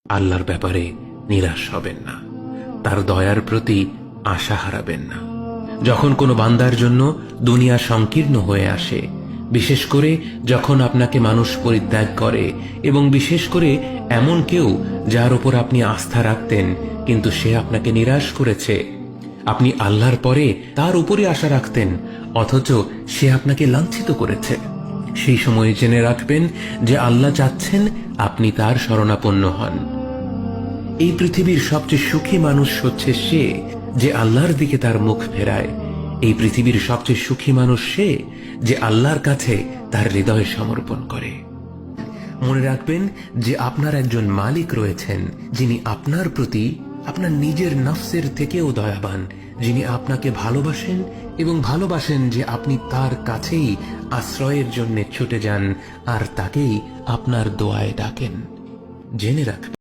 আল্লাহর ব্যাপারে নিরাশ হবেন না, তার দয়ার প্রতি আশা হারাবেন না। যখন কোনো বান্দার জন্য দুনিয়া সংকীর্ণ হয়ে আসে, বিশেষ করে যখন আপনাকে মানুষ পরিত্যাগ করে, এবং বিশেষ করে এমন কেউ যার উপর আপনি আস্থা রাখতেন কিন্তু সে আপনাকে নিরাশ করেছে, আপনি আল্লাহর পরে তার উপরে আশা রাখতেন অথচ সে আপনাকে লাঞ্ছিত করেছে, সেই সময় জেনে রাখবেন যে আল্লাহ চাচ্ছেন আপনি তার শরণাপন্ন হন। এই পৃথিবীর সবচেয়ে সুখী মানুষ হচ্ছে সে যে আল্লাহর দিকে তার মুখ ফেরায়। এই পৃথিবীর সবচেয়ে সুখী মানুষ সে যে আল্লাহর কাছে তার হৃদয় সমর্পণ করে। মনে রাখবেন যে আপনার একজন মালিক রয়েছেন যিনি আপনার প্রতি আপনার নিজের নফসের থেকেও দয়াবান, যিনি আপনাকে ভালোবাসেন এবং ভালোবাসেন যে আপনি তার কাছেই আশ্রয়ের জন্য ছুটে যান আর তাকেই আপনার দোয়ায় ডাকেন। জেনে রাখবেন।